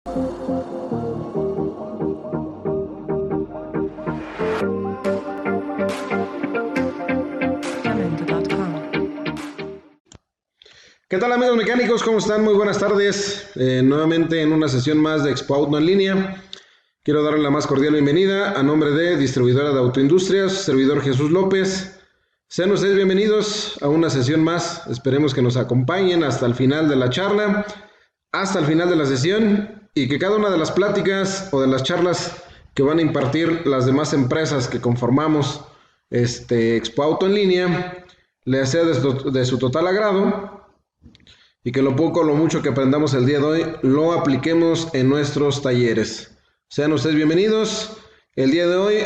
¿Qué tal, amigos mecánicos? ¿Cómo están? Muy buenas tardes. Nuevamente en una sesión más de Expo Auto en línea. Quiero darle la más cordial bienvenida a nombre de Distribuidora de Autoindustrias, servidor Jesús López. Sean ustedes bienvenidos a una sesión más. Esperemos que nos acompañen hasta el final de la charla, hasta el final de la sesión, y que cada una de las pláticas o de las charlas que van a impartir las demás empresas que conformamos Expo Auto en línea les sea de su total agrado, y que lo poco o lo mucho que aprendamos el día de hoy lo apliquemos en nuestros talleres. Sean ustedes bienvenidos. El día de hoy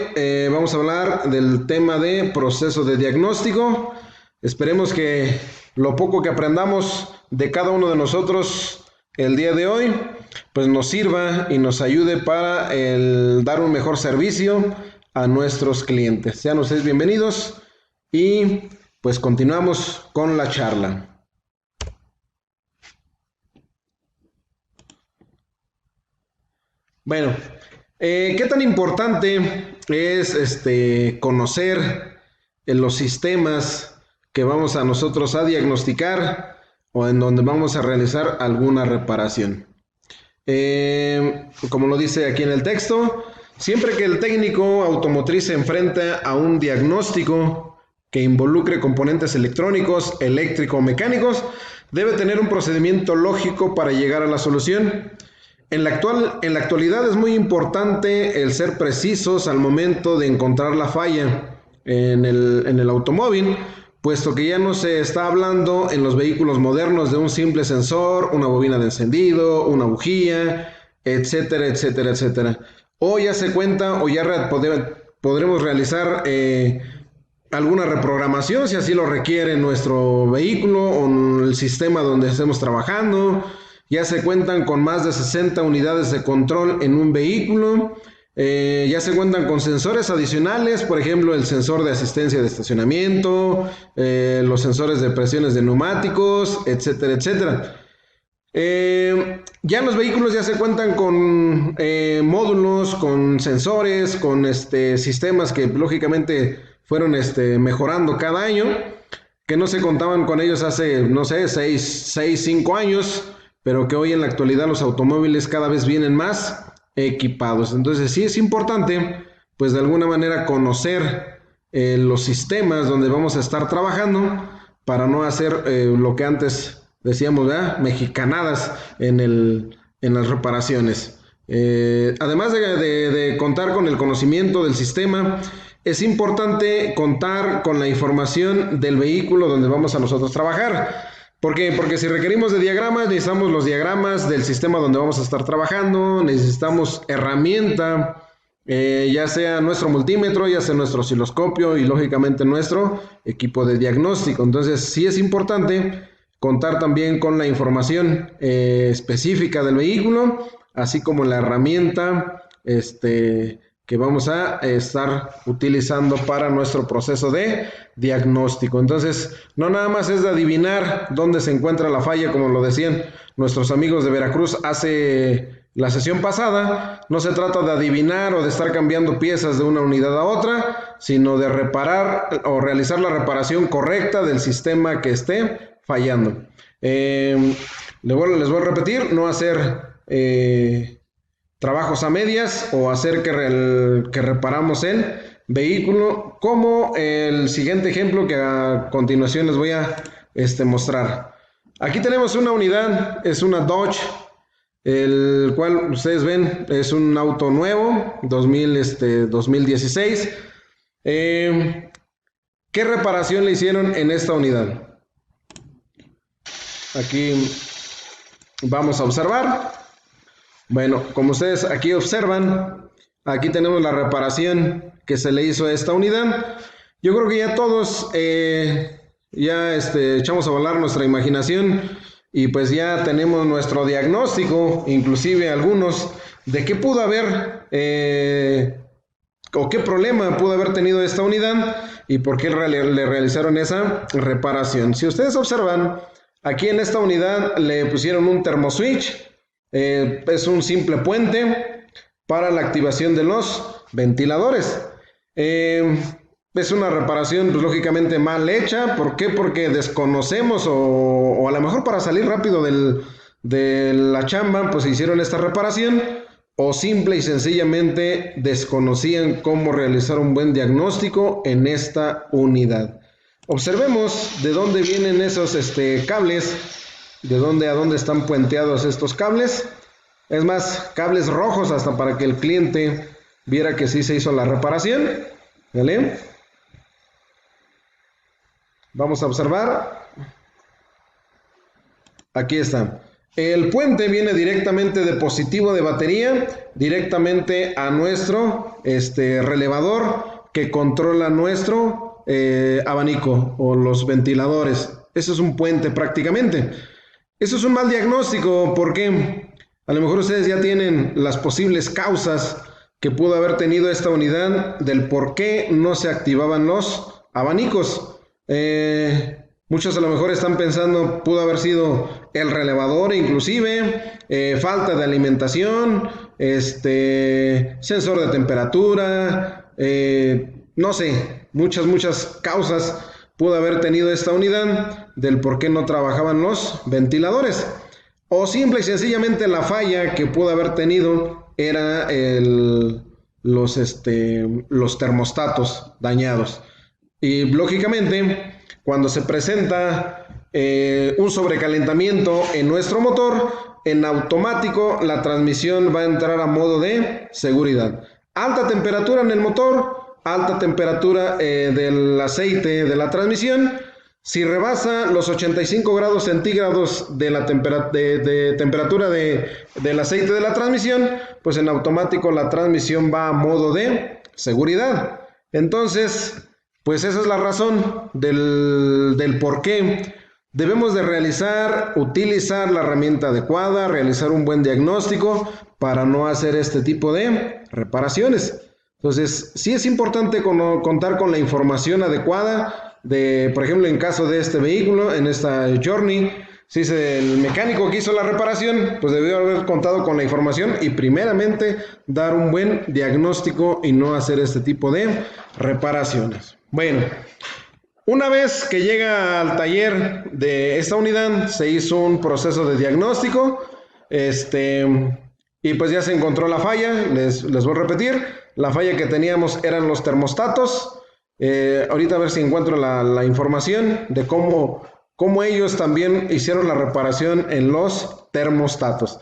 vamos a hablar del tema de proceso de diagnóstico. Esperemos que lo poco que aprendamos de cada uno de nosotros el día de hoy pues nos sirva y nos ayude para dar un mejor servicio a nuestros clientes. Sean ustedes bienvenidos y pues continuamos con la charla. Bueno, ¿qué tan importante es conocer los sistemas que vamos a nosotros a diagnosticar o en donde vamos a realizar alguna reparación? Como lo dice aquí en el texto, siempre que el técnico automotriz se enfrenta a un diagnóstico que involucre componentes electrónicos, eléctricos o mecánicos, debe tener un procedimiento lógico para llegar a la solución. En la actualidad es muy importante el ser precisos al momento de encontrar la falla en el automóvil, puesto que ya no se está hablando en los vehículos modernos de un simple sensor, una bobina de encendido, una bujía, etcétera, etcétera, etcétera. O ya se cuenta o ya podremos realizar alguna reprogramación si así lo requiere nuestro vehículo o el sistema donde estemos trabajando. Ya se cuentan con más de 60 unidades de control en un vehículo. Ya se cuentan con sensores adicionales, por ejemplo, el sensor de asistencia de estacionamiento, los sensores de presiones de neumáticos, etcétera, etcétera. Ya en los vehículos ya se cuentan con módulos, con sensores, con sistemas que lógicamente fueron mejorando cada año, que no se contaban con ellos hace, no sé, 5 años, pero que hoy en la actualidad los automóviles cada vez vienen más equipados. Entonces sí es importante, pues de alguna manera conocer los sistemas donde vamos a estar trabajando para no hacer lo que antes decíamos, ¿verdad? Mexicanadas en las reparaciones. Además de contar con el conocimiento del sistema, es importante contar con la información del vehículo donde vamos a nosotros trabajar. ¿Por qué? Porque si requerimos de diagramas, necesitamos los diagramas del sistema donde vamos a estar trabajando, necesitamos herramienta, ya sea nuestro multímetro, ya sea nuestro osciloscopio y lógicamente nuestro equipo de diagnóstico. Entonces sí es importante contar también con la información específica del vehículo, así como la herramienta que vamos a estar utilizando para nuestro proceso de diagnóstico. Entonces, no nada más es de adivinar dónde se encuentra la falla, como lo decían nuestros amigos de Veracruz hace la sesión pasada. No se trata de adivinar o de estar cambiando piezas de una unidad a otra, sino de reparar o realizar la reparación correcta del sistema que esté fallando. Les voy a repetir, no hacer trabajos a medias o hacer que reparamos el vehículo, como el siguiente ejemplo que a continuación les voy a mostrar. Aquí tenemos una unidad, es una Dodge, el cual ustedes ven es un auto nuevo, 2016. ¿Qué reparación le hicieron en esta unidad? Aquí vamos a observar. Bueno, como ustedes aquí observan, aquí tenemos la reparación que se le hizo a esta unidad. Yo creo que ya todos echamos a volar nuestra imaginación y pues ya tenemos nuestro diagnóstico, inclusive algunos, de qué pudo haber o qué problema pudo haber tenido esta unidad y por qué le realizaron esa reparación. Si ustedes observan, aquí en esta unidad le pusieron un termoswitch. Es un simple puente para la activación de los ventiladores. Es una reparación, pues lógicamente mal hecha. ¿Por qué? Porque desconocemos o a lo mejor para salir rápido de la chamba, pues hicieron esta reparación, o simple y sencillamente desconocían cómo realizar un buen diagnóstico en esta unidad. Observemos de dónde vienen esos cables, de dónde a dónde están puenteados estos cables. Es más, cables rojos hasta para que el cliente viera que sí se hizo la reparación. ¿Vale? Vamos a observar. Aquí está. El puente viene directamente de positivo de batería, directamente a nuestro relevador que controla nuestro abanico o los ventiladores. Eso es un puente prácticamente. Eso es un mal diagnóstico porque a lo mejor ustedes ya tienen las posibles causas que pudo haber tenido esta unidad del por qué no se activaban los abanicos. Muchos a lo mejor están pensando pudo haber sido el relevador inclusive, falta de alimentación, sensor de temperatura, no sé, muchas causas pudo haber tenido esta unidad del por qué no trabajaban los ventiladores. O simple y sencillamente la falla que pudo haber tenido era los termostatos dañados. Y lógicamente, cuando se presenta un sobrecalentamiento en nuestro motor, en automático la transmisión va a entrar a modo de seguridad. Alta temperatura en el motor, alta temperatura del aceite de la transmisión. Si rebasa los 85 grados centígrados de la temperatura del aceite de la transmisión, pues en automático la transmisión va a modo de seguridad. Entonces, pues esa es la razón del por qué debemos de utilizar la herramienta adecuada, realizar un buen diagnóstico para no hacer este tipo de reparaciones. Entonces, sí es importante contar con la información adecuada por ejemplo, en caso de este vehículo, en esta Journey, si es el mecánico que hizo la reparación, pues debió haber contado con la información y primeramente dar un buen diagnóstico y no hacer este tipo de reparaciones. Bueno, una vez que llega al taller de esta unidad, se hizo un proceso de diagnóstico, y pues ya se encontró la falla. Les voy a repetir, la falla que teníamos eran los termostatos. Ahorita a ver si encuentro la información de cómo ellos también hicieron la reparación en los termostatos.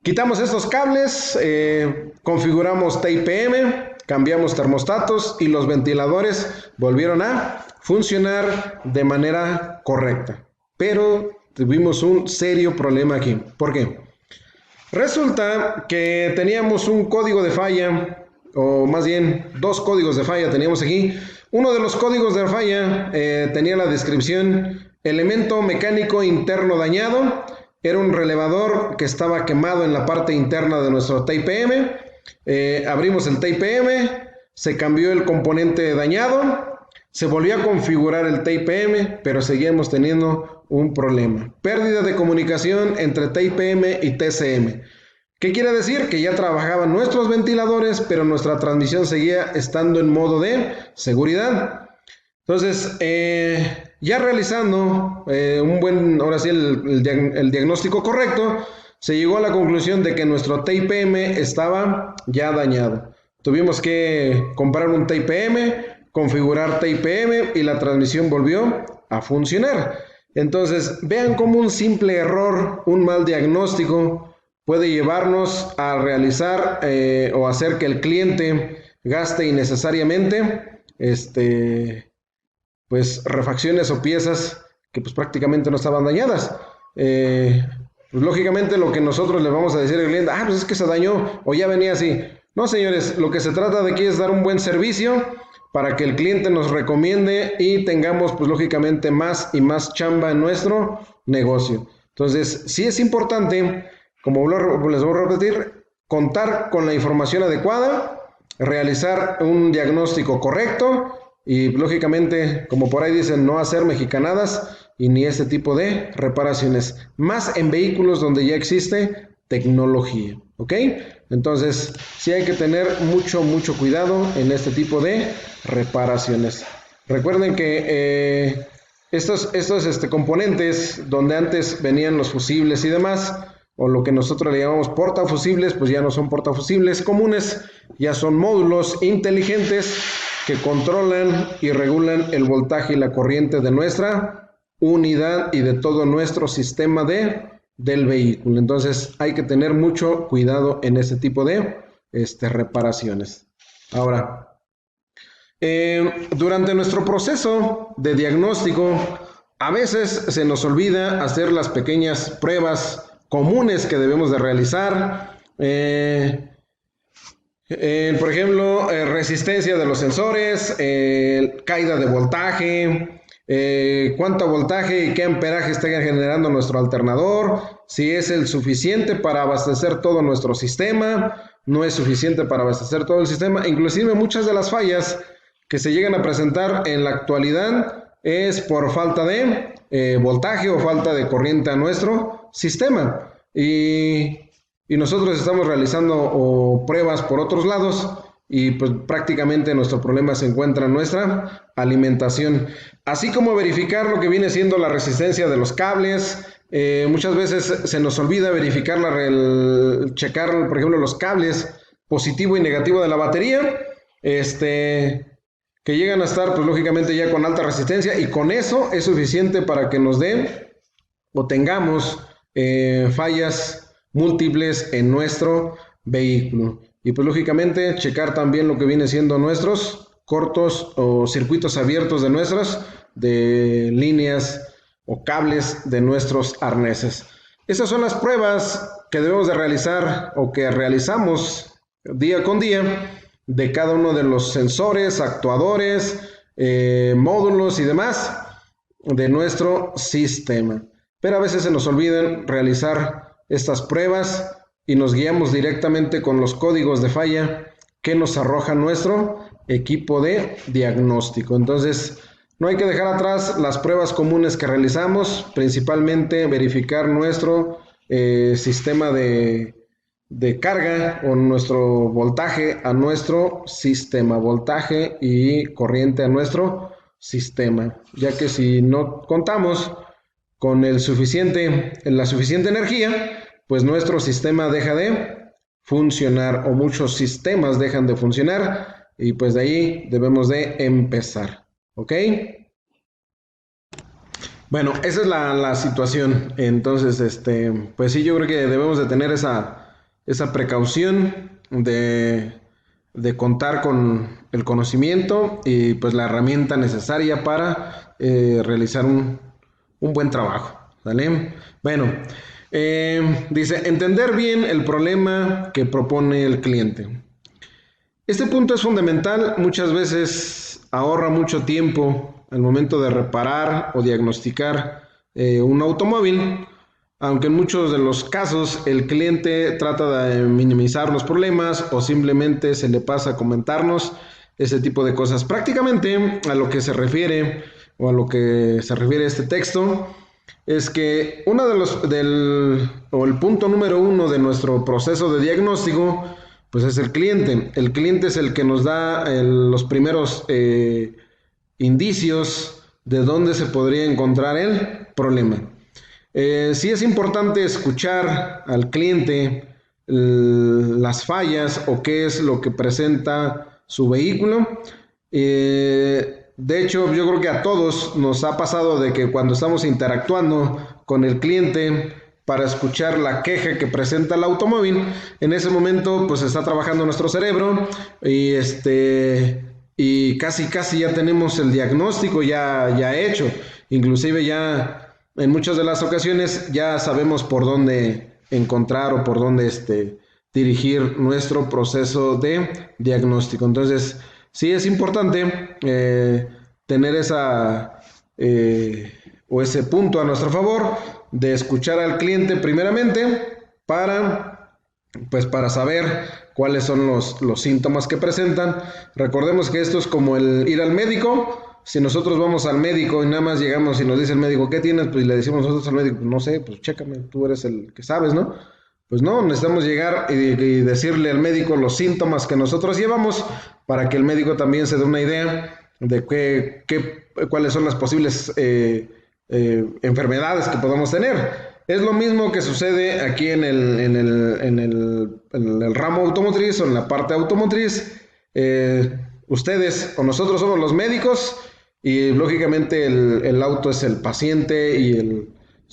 Quitamos estos cables, configuramos TIPM, cambiamos termostatos y los ventiladores volvieron a funcionar de manera correcta. Pero tuvimos un serio problema aquí. ¿Por qué? Resulta que teníamos un código de falla, o más bien dos códigos de falla teníamos aquí. Uno de los códigos de falla tenía la descripción: elemento mecánico interno dañado. Era un relevador que estaba quemado en la parte interna de nuestro TIPM. Abrimos el TIPM, se cambió el componente dañado, se volvió a configurar el TIPM, pero seguíamos teniendo un problema: pérdida de comunicación entre TIPM y TCM. ¿Qué quiere decir? Que ya trabajaban nuestros ventiladores, pero nuestra transmisión seguía estando en modo de seguridad. Entonces, ya realizando ahora sí el diagnóstico correcto, se llegó a la conclusión de que nuestro TIPM estaba ya dañado. Tuvimos que comprar un TIPM, configurar TIPM y la transmisión volvió a funcionar. Entonces, vean cómo un simple error, un mal diagnóstico, puede llevarnos a realizar o hacer que el cliente gaste innecesariamente pues refacciones o piezas que pues prácticamente no estaban dañadas. Pues lógicamente lo que nosotros le vamos a decir al cliente: pues es que se dañó o ya venía así. No, señores, lo que se trata de aquí es dar un buen servicio para que el cliente nos recomiende y tengamos pues lógicamente más y más chamba en nuestro negocio. Entonces, sí es importante, como les voy a repetir, contar con la información adecuada, realizar un diagnóstico correcto y lógicamente, como por ahí dicen, no hacer mexicanadas, y ni este tipo de reparaciones, más en vehículos donde ya existe tecnología, ¿ok? Entonces, sí hay que tener mucho cuidado en este tipo de reparaciones. Recuerden que estos componentes donde antes venían los fusibles y demás, o lo que nosotros le llamamos portafusibles, pues ya no son portafusibles comunes, ya son módulos inteligentes que controlan y regulan el voltaje y la corriente de nuestra unidad y de todo nuestro sistema del vehículo. Entonces hay que tener mucho cuidado en este tipo de reparaciones. Ahora, durante nuestro proceso de diagnóstico, a veces se nos olvida hacer las pequeñas pruebas comunes que debemos de realizar. Por ejemplo, resistencia de los sensores, caída de voltaje, cuánto voltaje y qué amperaje está generando nuestro alternador, si es el suficiente para abastecer todo nuestro sistema, no es suficiente para abastecer todo el sistema. Inclusive muchas de las fallas que se llegan a presentar en la actualidad es por falta de voltaje o falta de corriente a nuestro sistema. Y nosotros estamos realizando pruebas por otros lados y pues prácticamente nuestro problema se encuentra en nuestra alimentación. Así como verificar lo que viene siendo la resistencia de los cables. Muchas veces se nos olvida verificar, checar, por ejemplo, los cables positivo y negativo de la batería, que llegan a estar, pues lógicamente ya con alta resistencia, y con eso es suficiente para que nos den o tengamos fallas múltiples en nuestro vehículo. Y pues lógicamente checar también lo que viene siendo nuestros cortos o circuitos abiertos de líneas o cables de nuestros arneses. Esas son las pruebas que debemos de realizar o que realizamos día con día de cada uno de los sensores, actuadores, módulos y demás de nuestro sistema. Pero a veces se nos olvidan realizar estas pruebas y nos guiamos directamente con los códigos de falla que nos arroja nuestro equipo de diagnóstico. Entonces, no hay que dejar atrás las pruebas comunes que realizamos, principalmente verificar nuestro sistema de carga o nuestro voltaje a nuestro sistema, voltaje y corriente a nuestro sistema, ya que si no contamos con la suficiente energía, pues nuestro sistema deja de funcionar o muchos sistemas dejan de funcionar y pues de ahí debemos de empezar, ¿ok? Bueno, esa es la situación. Entonces, pues sí, yo creo que debemos de tener esa precaución de contar con el conocimiento y pues la herramienta necesaria para realizar un buen trabajo, ¿vale? Bueno, dice, entender bien el problema que propone el cliente. Este punto es fundamental, muchas veces ahorra mucho tiempo al momento de reparar o diagnosticar un automóvil, aunque en muchos de los casos el cliente trata de minimizar los problemas o simplemente se le pasa a comentarnos ese tipo de cosas. Prácticamente a lo que se refiere o a lo que se refiere este texto es que uno el punto número 1 de nuestro proceso de diagnóstico pues es el cliente. El cliente es el que nos da los primeros indicios de dónde se podría encontrar el problema. Sí es importante escuchar al cliente las fallas o qué es lo que presenta su vehículo. De hecho, yo creo que a todos nos ha pasado de que cuando estamos interactuando con el cliente para escuchar la queja que presenta el automóvil, en ese momento pues está trabajando nuestro cerebro y casi ya tenemos el diagnóstico ya hecho. Inclusive ya en muchas de las ocasiones ya sabemos por dónde encontrar o por dónde dirigir nuestro proceso de diagnóstico. Entonces, sí es importante tener ese punto a nuestro favor de escuchar al cliente primeramente para saber cuáles son los síntomas que presentan. Recordemos que esto es como el ir al médico. si nosotros vamos al médico y nada más llegamos y nos dice el médico, ¿qué tienes? Pues le decimos nosotros al médico, no sé, pues chécame, tú eres el que sabes, ¿no? Pues no, necesitamos llegar y decirle al médico los síntomas que nosotros llevamos para que el médico también se dé una idea de cuáles son las posibles enfermedades que podamos tener. Es lo mismo que sucede aquí en el ramo automotriz o en la parte automotriz. Ustedes o nosotros somos los médicos y lógicamente el auto es el paciente y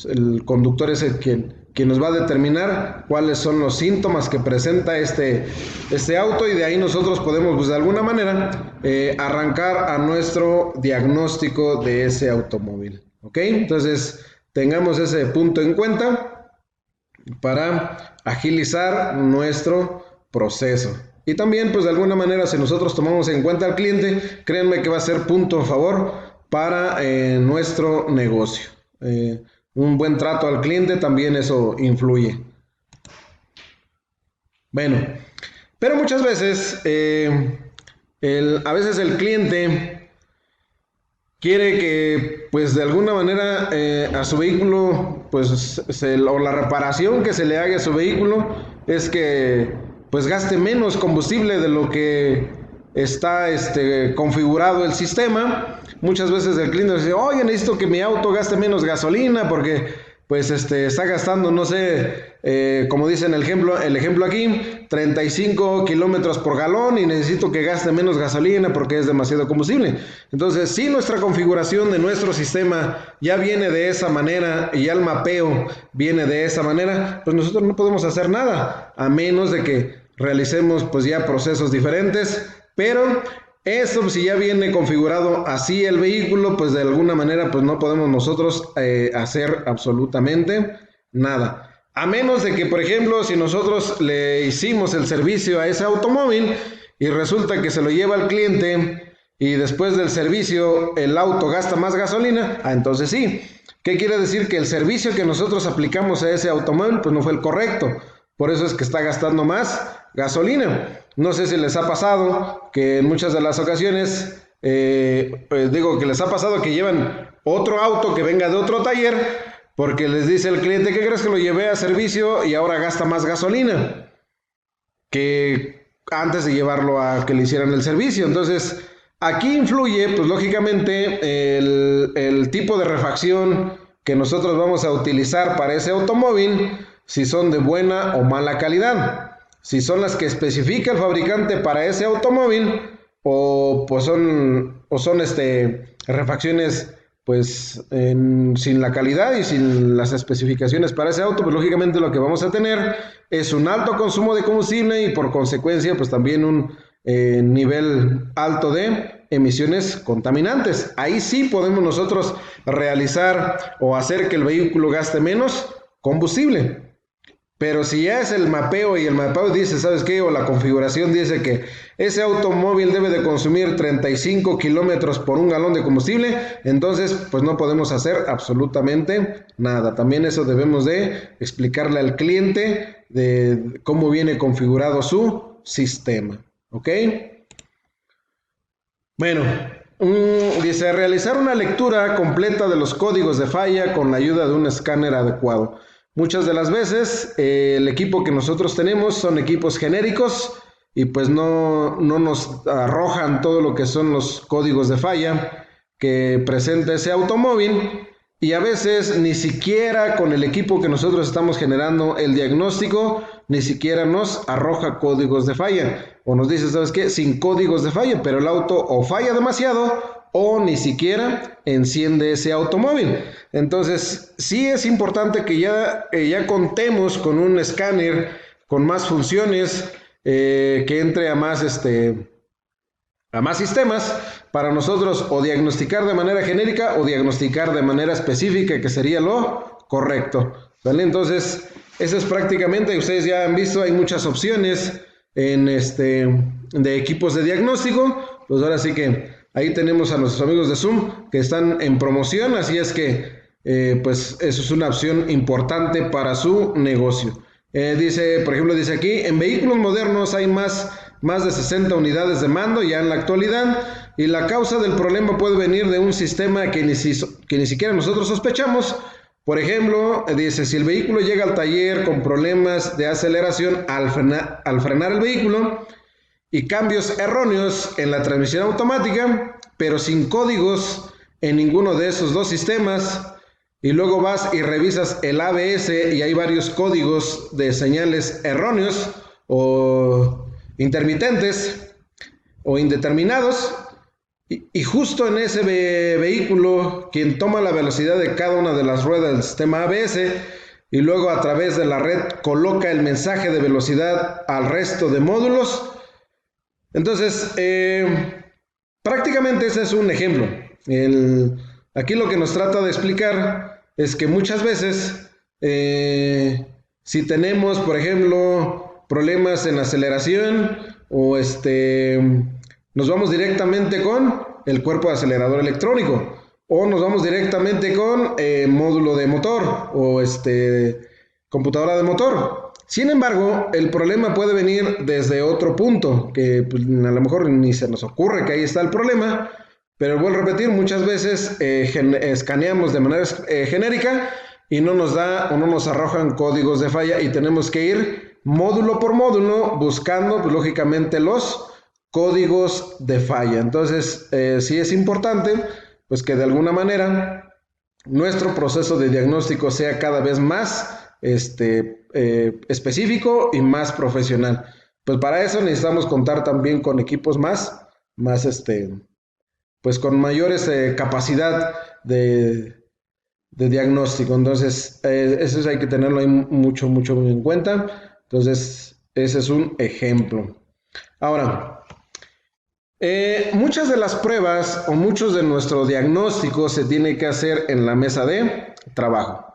el conductor es quien nos va a determinar cuáles son los síntomas que presenta este auto, y de ahí nosotros podemos, pues, de alguna manera arrancar a nuestro diagnóstico de ese automóvil. ¿Ok? Entonces tengamos ese punto en cuenta para agilizar nuestro proceso. Y también, pues de alguna manera, si nosotros tomamos en cuenta al cliente, créanme que va a ser punto a favor para nuestro negocio. Un buen trato al cliente también eso influye. Bueno, pero muchas veces, a veces el cliente quiere que, pues de alguna manera, a su vehículo, pues, o la reparación que se le haga a su vehículo es que, pues, gaste menos combustible de lo que está configurado el sistema. Muchas veces el cliente dice, oye, necesito que mi auto gaste menos gasolina porque, pues, está gastando, no sé, como dice en el ejemplo aquí, 35 kilómetros por galón y necesito que gaste menos gasolina porque es demasiado combustible. Entonces, si nuestra configuración de nuestro sistema ya viene de esa manera y ya el mapeo viene de esa manera, pues nosotros no podemos hacer nada, a menos de que realicemos, pues, ya procesos diferentes, pero eso, si ya viene configurado así el vehículo, pues de alguna manera, pues no podemos nosotros hacer absolutamente nada. A menos de que, por ejemplo, si nosotros le hicimos el servicio a ese automóvil y resulta que se lo lleva al cliente y después del servicio el auto gasta más gasolina, entonces sí. ¿Qué quiere decir? Que el servicio que nosotros aplicamos a ese automóvil, pues no fue el correcto. Por eso es que está gastando más gasolina. No sé si les ha pasado que en muchas de las ocasiones, que les ha pasado que llevan otro auto que venga de otro taller, porque les dice el cliente, ¿qué crees que lo llevé a servicio y ahora gasta más gasolina que antes de llevarlo a que le hicieran el servicio? Entonces, aquí influye, pues lógicamente, el tipo de refacción que nosotros vamos a utilizar para ese automóvil, si son de buena o mala calidad. Si son las que especifica el fabricante para ese automóvil o son refacciones, pues, sin la calidad y sin las especificaciones para ese auto, pues lógicamente lo que vamos a tener es un alto consumo de combustible y por consecuencia, pues también un nivel alto de emisiones contaminantes. Ahí sí podemos nosotros realizar o hacer que el vehículo gaste menos combustible. Pero si ya es el mapeo y el mapeo dice, ¿sabes qué? O la configuración dice que ese automóvil debe de consumir 35 kilómetros por un galón de combustible, entonces pues no podemos hacer absolutamente nada. También eso debemos de explicarle al cliente de cómo viene configurado su sistema. ¿Ok? Bueno, dice, realizar una lectura completa de los códigos de falla con la ayuda de un escáner adecuado. Muchas de las veces el equipo que nosotros tenemos son equipos genéricos y pues no nos arrojan todo lo que son los códigos de falla que presenta ese automóvil, y a veces ni siquiera con el equipo que nosotros estamos generando el diagnóstico, ni siquiera nos arroja códigos de falla o nos dice, ¿sabes qué? Sin códigos de falla, pero el auto o falla demasiado o ni siquiera enciende ese automóvil. Entonces, sí es importante que ya contemos con un escáner con más funciones, que entre a más sistemas para nosotros o diagnosticar de manera genérica o diagnosticar de manera específica, que sería lo correcto. ¿Vale? Entonces, eso es prácticamente, ustedes ya han visto, hay muchas opciones de equipos de diagnóstico. Pues ahora sí que ahí tenemos a nuestros amigos de Zoom que están en promoción, así es que pues eso es una opción importante para su negocio. Dice, por ejemplo, dice aquí, en vehículos modernos hay más de 60 unidades de mando ya en la actualidad, y la causa del problema puede venir de un sistema que ni siquiera nosotros sospechamos. Por ejemplo, dice, si el vehículo llega al taller con problemas de aceleración al frenar el vehículo y cambios erróneos en la transmisión automática, pero sin códigos en ninguno de esos dos sistemas, y luego vas y revisas el ABS y hay varios códigos de señales erróneos o intermitentes o indeterminados, y justo en ese vehículo, quien toma la velocidad de cada una de las ruedas del sistema ABS y luego a través de la red coloca el mensaje de velocidad al resto de módulos. Entonces, prácticamente ese es un ejemplo. Aquí lo que nos trata de explicar es que muchas veces, si tenemos, por ejemplo, problemas en aceleración o nos vamos directamente con el cuerpo de acelerador electrónico o nos vamos directamente con módulo de motor o computadora de motor. Sin embargo, el problema puede venir desde otro punto que pues, a lo mejor ni se nos ocurre que ahí está el problema, pero vuelvo a repetir, muchas veces escaneamos de manera genérica y no nos da o no nos arrojan códigos de falla y tenemos que ir módulo por módulo buscando pues, lógicamente los códigos de falla. Entonces, sí es importante pues que de alguna manera nuestro proceso de diagnóstico sea cada vez más específico y más profesional. Pues para eso necesitamos contar también con equipos más pues con mayores capacidad de diagnóstico. Entonces, eso hay que tenerlo ahí mucho en cuenta. Entonces, ese es un ejemplo. Ahora, muchas de las pruebas o muchos de nuestro diagnóstico se tiene que hacer en la mesa de trabajo.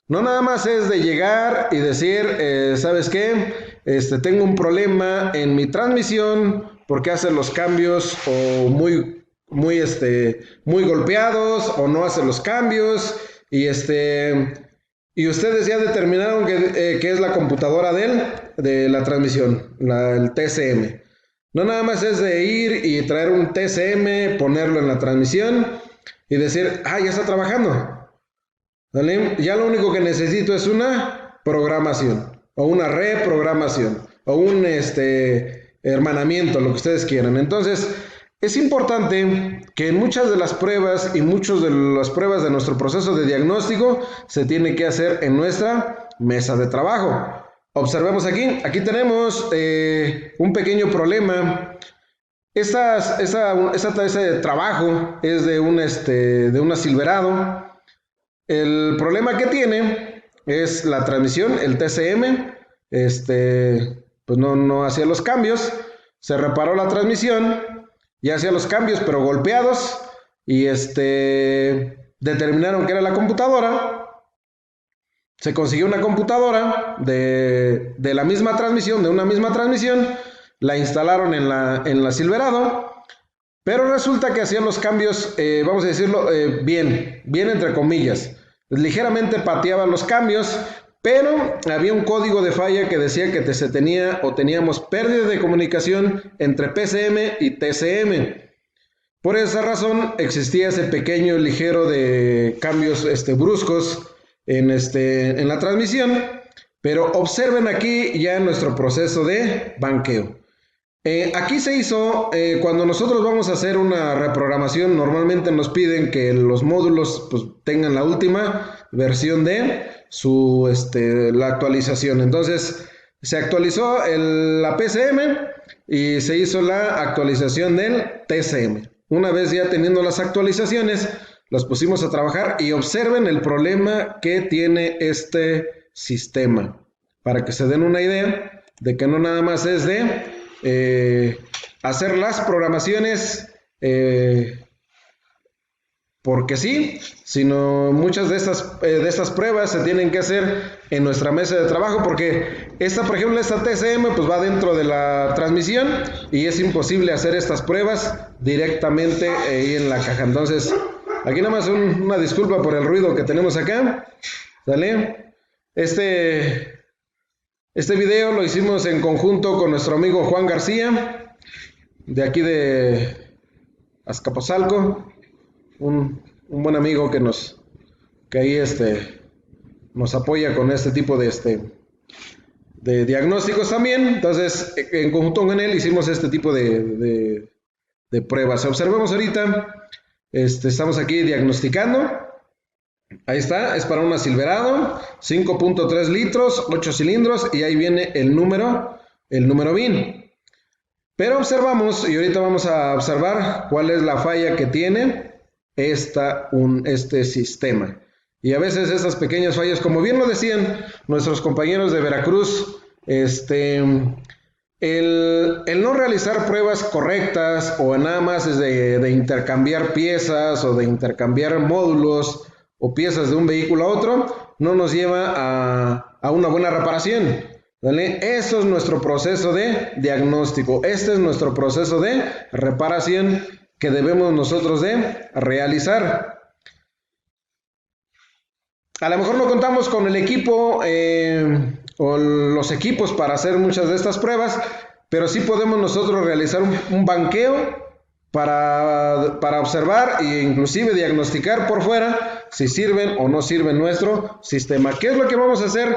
No nada más es de llegar y decir, ¿sabes qué? Tengo un problema en mi transmisión porque hace los cambios o muy golpeados o no hace los cambios y ustedes ya determinaron que es la computadora de la transmisión, el TCM. No nada más es de ir y traer un TCM, ponerlo en la transmisión y decir, ya está trabajando. ¿Vale? Ya lo único que necesito es una programación o una reprogramación o un hermanamiento, lo que ustedes quieran. Entonces, es importante que en muchas de las pruebas y muchas de las pruebas de nuestro proceso de diagnóstico se tiene que hacer en nuestra mesa de trabajo. Observemos aquí tenemos un pequeño problema. Esta taza de trabajo es de una Silverado. El problema que tiene es la transmisión, el TCM, pues no hacía los cambios, se reparó la transmisión, ya hacía los cambios pero golpeados y determinaron que era la computadora. Se consiguió una computadora de la misma transmisión, de una misma transmisión, la instalaron en la Silverado, pero resulta que hacían los cambios, vamos a decirlo, bien entre comillas. Ligeramente pateaban los cambios, pero había un código de falla que decía que se tenía o teníamos pérdida de comunicación entre PCM y TCM. Por esa razón existía ese pequeño ligero de cambios bruscos en la transmisión, pero observen aquí ya nuestro proceso de banqueo. Aquí se hizo, cuando nosotros vamos a hacer una reprogramación, normalmente nos piden que los módulos pues, tengan la última versión de la actualización. Entonces, se actualizó la PCM y se hizo la actualización del TCM. Una vez ya teniendo las actualizaciones, las pusimos a trabajar y observen el problema que tiene este sistema, para que se den una idea de que no nada más es de hacer las programaciones porque sí, sino muchas de estas pruebas se tienen que hacer en nuestra mesa de trabajo, porque por ejemplo, esta TCM pues va dentro de la transmisión y es imposible hacer estas pruebas directamente ahí en la caja. Entonces, aquí nada más una disculpa por el ruido que tenemos acá. ¿Sale? Este video lo hicimos en conjunto con nuestro amigo Juan García, de aquí de Azcapotzalco, un buen amigo que ahí nos apoya con este tipo de diagnósticos también. Entonces, en conjunto con él hicimos este tipo de pruebas. Observemos ahorita, estamos aquí diagnosticando. Ahí está, es para una Silverado, 5.3 litros, 8 cilindros, y ahí viene el número VIN. Pero observamos, y ahorita vamos a observar cuál es la falla que tiene este sistema. Y a veces esas pequeñas fallas, como bien lo decían nuestros compañeros de Veracruz, el no realizar pruebas correctas o nada más es de intercambiar piezas o de intercambiar módulos o piezas de un vehículo a otro, no nos lleva a una buena reparación. ¿Vale? Eso es nuestro proceso de diagnóstico. Este es nuestro proceso de reparación que debemos nosotros de realizar. A lo mejor no contamos con el equipo o los equipos para hacer muchas de estas pruebas, pero sí podemos nosotros realizar un banqueo para observar e inclusive diagnosticar por fuera si sirven o no sirven nuestro sistema. ¿Qué es lo que vamos a hacer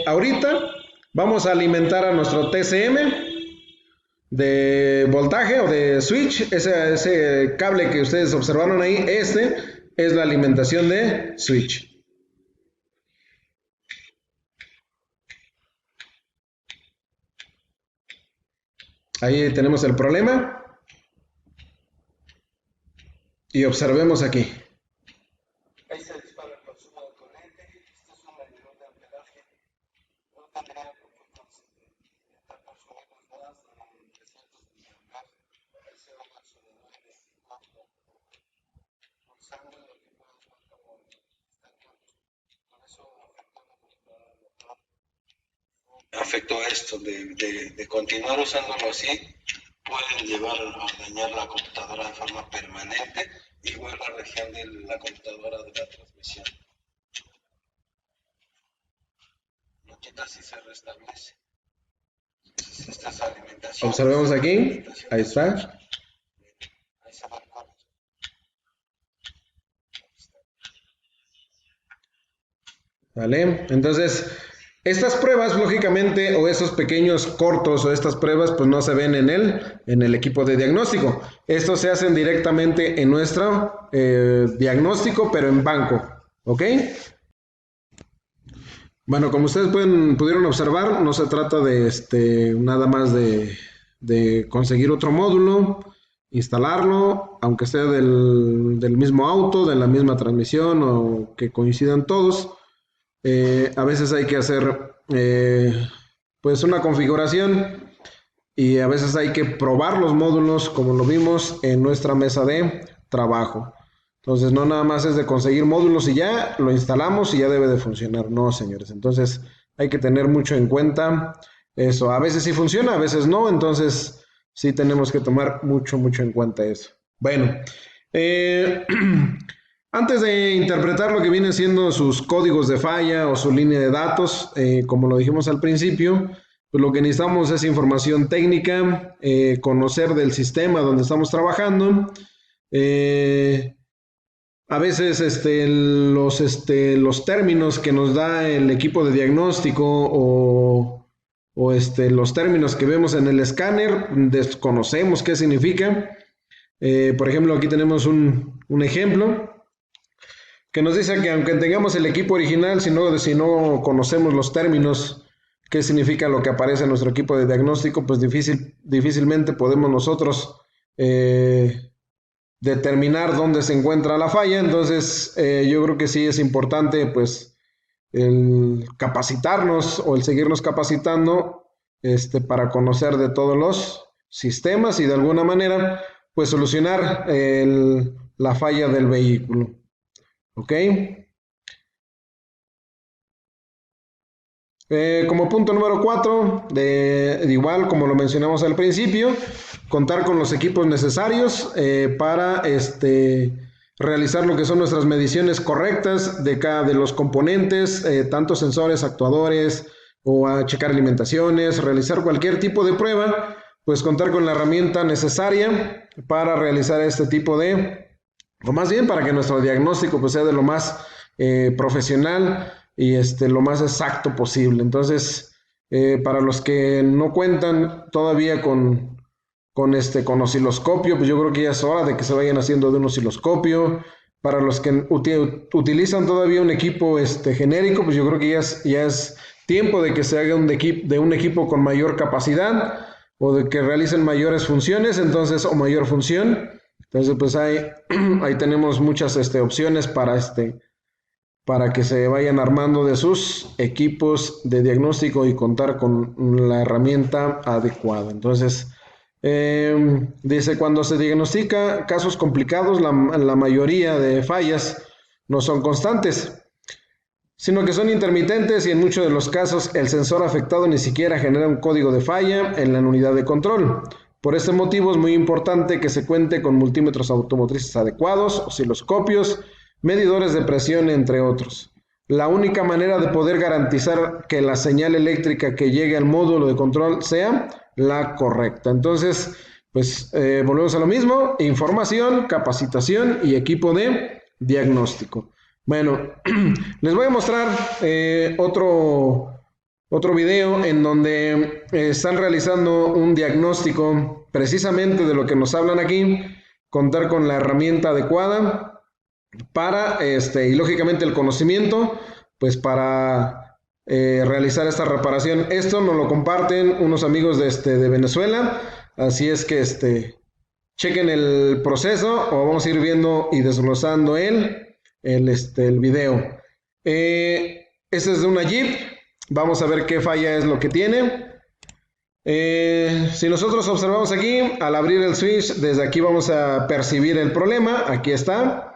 ahorita? Vamos a alimentar a nuestro TCM de voltaje o de switch, ese cable que ustedes observaron ahí, es la alimentación de switch. Ahí tenemos el problema. Y observemos aquí. Ahí se dispara el consumo de corriente. Esto es un medidor de amperaje. No tendría por qué estar consumiendo más de 300 miliamperes. Ahí se va el accionador de 4 pulsando lo que podemos ver como estancando. Por eso afectó la computadora local. Afectó esto de continuar usándolo así. Pueden llevar a dañar la computadora de forma permanente, igual la región de la computadora de la transmisión. Lo quitas y se restablece. Entonces, esta es alimentación. Observemos aquí, ahí está. Ahí se va el corte. ¿Vale? Entonces, estas pruebas, lógicamente, o esos pequeños cortos o estas pruebas, pues no se ven en el equipo de diagnóstico. Estos se hacen directamente en nuestro diagnóstico, pero en banco. ¿Ok? Bueno, como ustedes pudieron observar, no se trata de nada más de conseguir otro módulo, instalarlo, aunque sea del mismo auto, de la misma transmisión o que coincidan todos. A veces hay que hacer pues una configuración y a veces hay que probar los módulos como lo vimos en nuestra mesa de trabajo. Entonces no nada más es de conseguir módulos y ya lo instalamos y ya debe de funcionar. No, señores. Entonces hay que tener mucho en cuenta eso. A veces sí funciona, a veces no. Entonces sí tenemos que tomar mucho en cuenta eso. Bueno, antes de interpretar lo que vienen siendo sus códigos de falla o su línea de datos, como lo dijimos al principio, pues lo que necesitamos es información técnica, conocer del sistema donde estamos trabajando. A veces los términos que nos da el equipo de diagnóstico o los términos que vemos en el escáner, desconocemos qué significa. Por ejemplo, aquí tenemos un ejemplo que nos dice que aunque tengamos el equipo original, si no conocemos los términos, qué significa lo que aparece en nuestro equipo de diagnóstico, pues difícilmente podemos nosotros determinar dónde se encuentra la falla. Entonces yo creo que sí es importante pues el capacitarnos o el seguirnos capacitando para conocer de todos los sistemas y de alguna manera pues solucionar la falla del vehículo. ¿Ok? Como punto número 4, igual como lo mencionamos al principio, contar con los equipos necesarios para realizar lo que son nuestras mediciones correctas de cada de los componentes, tanto sensores, actuadores o a checar alimentaciones, realizar cualquier tipo de prueba pues contar con la herramienta necesaria para realizar este tipo de, o más bien para que nuestro diagnóstico pues sea de lo más profesional y lo más exacto posible. Entonces, para los que no cuentan todavía con osciloscopio, pues yo creo que ya es hora de que se vayan haciendo de un osciloscopio. Para los que utilizan todavía un equipo genérico, pues yo creo que ya es tiempo de que se haga de un equipo con mayor capacidad o de que realicen mayores funciones, entonces, o mayor función. Entonces, pues ahí tenemos muchas opciones para que se vayan armando de sus equipos de diagnóstico y contar con la herramienta adecuada. Entonces, dice, cuando se diagnostica casos complicados, la mayoría de fallas no son constantes, sino que son intermitentes y en muchos de los casos el sensor afectado ni siquiera genera un código de falla en la unidad de control. Por este motivo es muy importante que se cuente con multímetros automotrices adecuados, osciloscopios, medidores de presión, entre otros. La única manera de poder garantizar que la señal eléctrica que llegue al módulo de control sea la correcta. Entonces, pues volvemos a lo mismo: información, capacitación y equipo de diagnóstico. Bueno, les voy a mostrar otro video en donde están realizando un diagnóstico precisamente de lo que nos hablan aquí: contar con la herramienta adecuada para, y lógicamente el conocimiento, pues para realizar esta reparación. Esto nos lo comparten unos amigos de Venezuela, así es que chequen el proceso, o vamos a ir viendo y desglosando el video. Este es de una Jeep. Vamos a ver qué falla es lo que tiene. Si nosotros observamos aquí, al abrir el switch, desde aquí vamos a percibir el problema. Aquí está.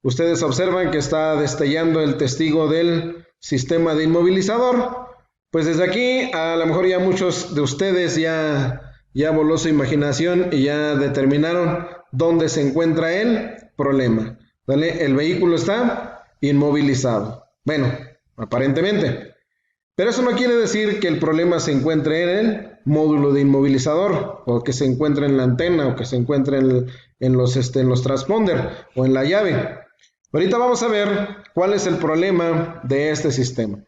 Ustedes observan que está destellando el testigo del sistema de inmovilizador. Pues desde aquí, a lo mejor ya muchos de ustedes ya voló su imaginación y ya determinaron dónde se encuentra el problema. ¿Vale? El vehículo está inmovilizado. Bueno, aparentemente. Pero eso no quiere decir que el problema se encuentre en el módulo de inmovilizador, o que se encuentre en la antena, o que se encuentre en los transponder o en la llave. Ahorita vamos a ver cuál es el problema de este sistema.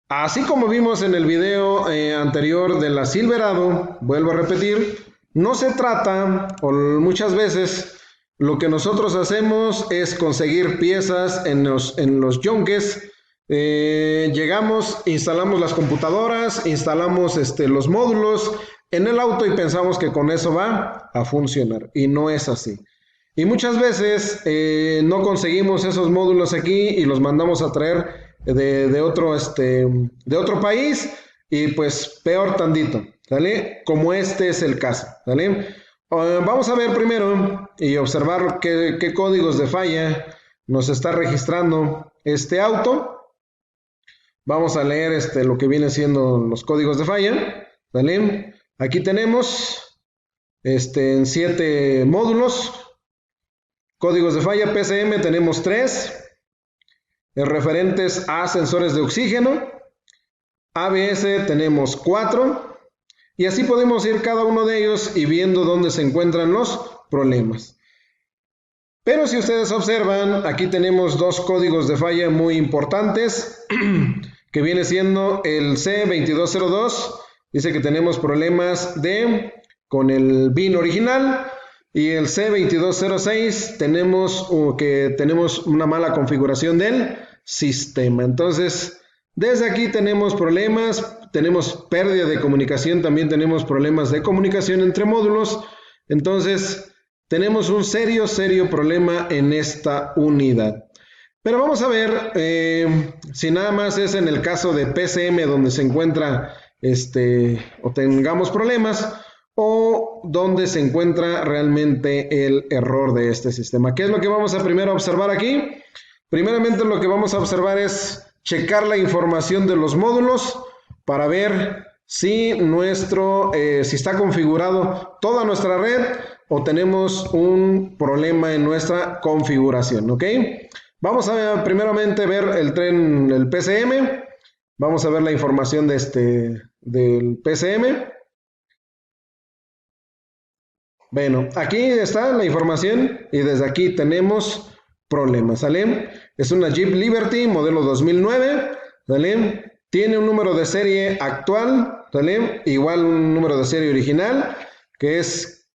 Así como vimos en el video anterior de la Silverado, vuelvo a repetir, no se trata, o muchas veces lo que nosotros hacemos es conseguir piezas en los yonques. Llegamos, instalamos las computadoras, instalamos los módulos en el auto y pensamos que con eso va a funcionar, y no es así. Y muchas veces no conseguimos esos módulos aquí y los mandamos a traer de otro país, y pues peor tantito, ¿vale? Como este es el caso, ¿vale? Vamos a ver primero y observar qué códigos de falla nos está registrando este auto. Vamos a leer lo que viene siendo los códigos de falla, ¿vale? Aquí tenemos en 7 módulos. Códigos de falla PCM tenemos 3. Referentes a sensores de oxígeno. ABS tenemos 4. Y así podemos ir cada uno de ellos y viendo dónde se encuentran los problemas. Pero si ustedes observan, aquí tenemos 2 códigos de falla muy importantes, que viene siendo el C2202, dice que tenemos problemas con el BIN original, y el C2206 tenemos una mala configuración del sistema. Entonces, desde aquí tenemos problemas, tenemos pérdida de comunicación, también tenemos problemas de comunicación entre módulos. Entonces, tenemos un serio problema en esta unidad. Pero vamos a ver si nada más es en el caso de PCM donde se encuentra o tengamos problemas, o donde se encuentra realmente el error de este sistema. ¿Qué es lo que vamos a primero observar aquí? Primeramente lo que vamos a observar es checar la información de los módulos para ver si está configurado toda nuestra red o tenemos un problema en nuestra configuración, ¿ok? Vamos a primeramente ver el PCM. Vamos a ver la información del PCM. Bueno, aquí está la información y desde aquí tenemos problemas, ¿sale? Es una Jeep Liberty modelo 2009, ¿sale? Tiene un número de serie actual, ¿sale? Igual un número de serie original, que es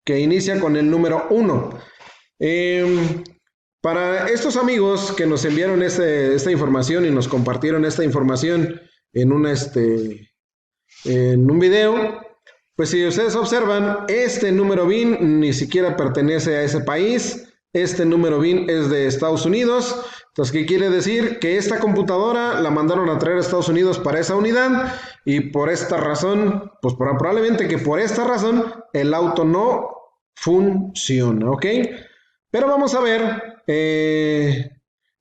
que inicia con el número 1. Para estos amigos que nos enviaron esta información y nos compartieron esta información en en un video, pues si ustedes observan, este número BIN ni siquiera pertenece a ese país. Este número BIN es de Estados Unidos. Entonces, ¿qué quiere decir? Que esta computadora la mandaron a traer a Estados Unidos para esa unidad y por esta razón, pues probablemente que por esta razón el auto no funciona, ¿ok? Pero vamos a ver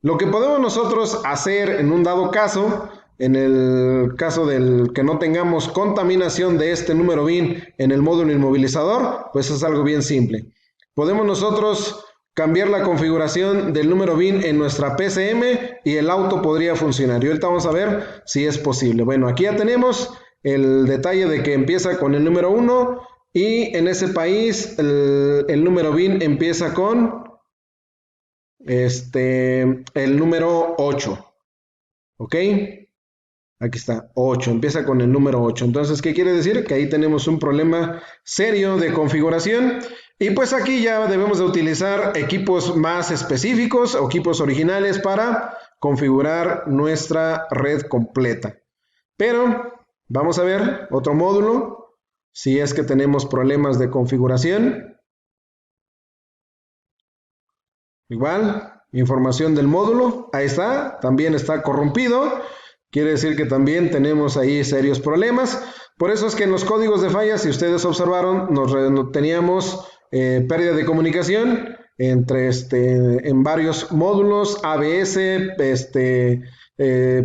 lo que podemos nosotros hacer en un dado caso. En el caso del que no tengamos contaminación de este número BIN en el módulo inmovilizador, pues es algo bien simple. Podemos nosotros cambiar la configuración del número BIN en nuestra PCM y el auto podría funcionar. Y ahorita vamos a ver si es posible. Bueno, aquí ya tenemos el detalle de que empieza con el número 1 y en ese país el número BIN empieza con el número 8. ¿Ok? Aquí está, 8, empieza con el número 8. Entonces, ¿qué quiere decir? Que ahí tenemos un problema serio de configuración. Y pues aquí ya debemos de utilizar equipos más específicos o equipos originales para configurar nuestra red completa. Pero vamos a ver otro módulo, si es que tenemos problemas de configuración. Igual, información del módulo, ahí está, también está corrompido. Quiere decir que también tenemos ahí serios problemas. Por eso es que en los códigos de fallas, si ustedes observaron, teníamos pérdida de comunicación entre en varios módulos, ABS,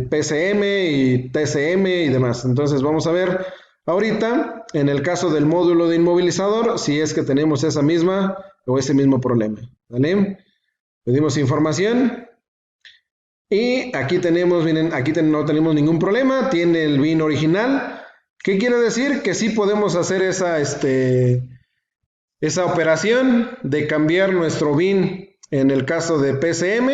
PCM y TCM y demás. Entonces vamos a ver ahorita, en el caso del módulo de inmovilizador, si es que tenemos esa misma o ese mismo problema. ¿Vale? Pedimos información. Y aquí tenemos, miren, aquí no tenemos ningún problema, tiene el BIN original. ¿Qué quiere decir? Que sí podemos hacer esa operación de cambiar nuestro BIN en el caso de PCM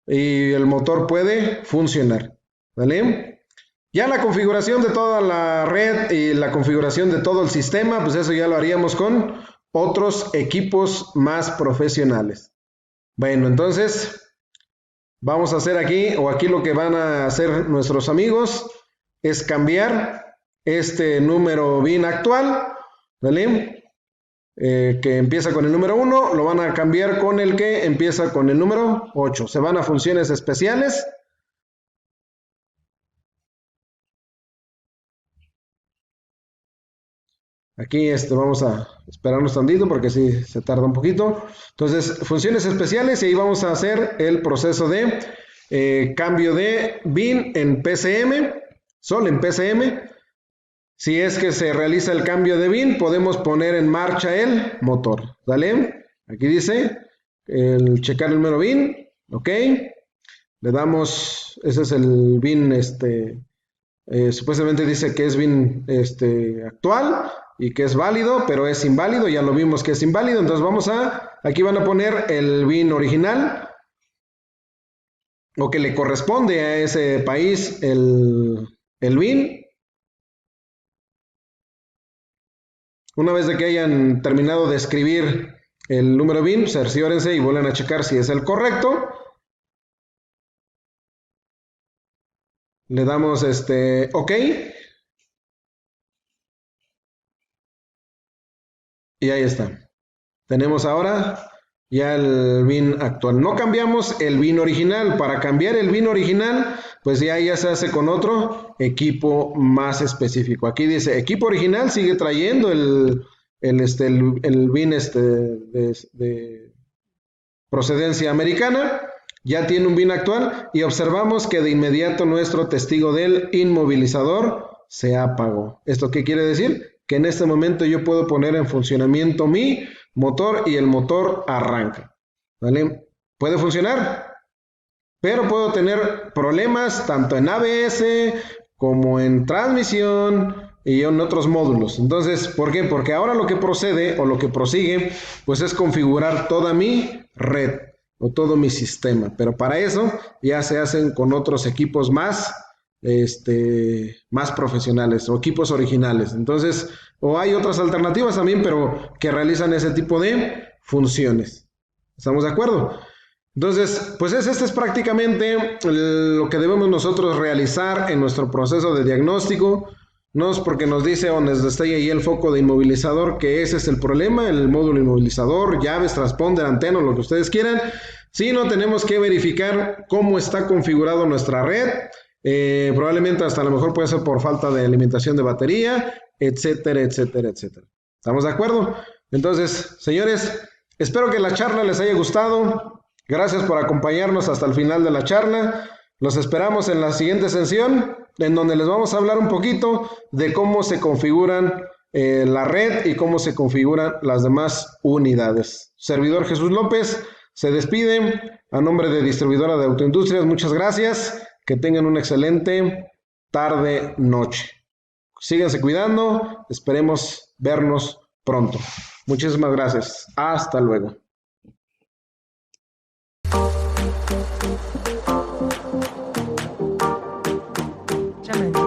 y el motor puede funcionar, ¿vale? Ya la configuración de toda la red y la configuración de todo el sistema, pues eso ya lo haríamos con otros equipos más profesionales. Bueno, entonces vamos a hacer aquí, o aquí lo que van a hacer nuestros amigos es cambiar este número BIN actual, ¿vale? Que empieza con el número 1, lo van a cambiar con el que empieza con el número 8. Se van a funciones especiales. Aquí vamos a esperarnos tantito porque sí se tarda un poquito. Entonces, funciones especiales y ahí vamos a hacer el proceso de cambio de BIN en PCM, solo en PCM. Si es que se realiza el cambio de BIN, podemos poner en marcha el motor. ¿Vale? Aquí dice checar el número BIN. Ok. Le damos, ese es el BIN, supuestamente dice que es BIN actual y que es válido, pero es inválido, ya lo vimos que es inválido, entonces aquí van a poner el BIN original, o que le corresponde a ese país el BIN. Una vez de que hayan terminado de escribir el número BIN, cerciórense y vuelven a checar si es el correcto. Le damos OK. Y ahí está. Tenemos ahora ya el BIN actual. No cambiamos el BIN original. Para cambiar el BIN original, pues ya se hace con otro equipo más específico. Aquí dice equipo original, sigue trayendo el BIN de procedencia americana. Ya tiene un BIN actual y observamos que de inmediato nuestro testigo del inmovilizador se apagó. ¿Esto qué quiere decir? Que en este momento yo puedo poner en funcionamiento mi motor y el motor arranca. ¿Vale? Puede funcionar, pero puedo tener problemas tanto en ABS como en transmisión, y en otros módulos. Entonces, ¿por qué? Porque ahora lo que procede o lo que prosigue, pues es configurar toda mi red o todo mi sistema. Pero para eso ya se hacen con otros equipos más, más profesionales o equipos originales. Entonces, o hay otras alternativas también, pero que realizan ese tipo de funciones. ¿Estamos de acuerdo? Entonces, pues este es prácticamente lo que debemos nosotros realizar en nuestro proceso de diagnóstico. No es porque nos dice o nos destalla ahí el foco de inmovilizador que ese es el problema, el módulo inmovilizador, llaves, transponder, antena, lo que ustedes quieran, sino tenemos que verificar cómo está configurado nuestra red. Probablemente hasta a lo mejor puede ser por falta de alimentación de batería, etcétera, etcétera, etcétera. ¿Estamos de acuerdo? Entonces, señores, espero que la charla les haya gustado. Gracias por acompañarnos hasta el final de la charla. Los esperamos en la siguiente sesión, en donde les vamos a hablar un poquito de cómo se configuran la red y cómo se configuran las demás unidades. Servidor Jesús López se despide a nombre de Distribuidora de Autoindustrias. Muchas gracias. Que tengan una excelente tarde, noche. Síganse cuidando. Esperemos vernos pronto. Muchísimas gracias. Hasta luego. German.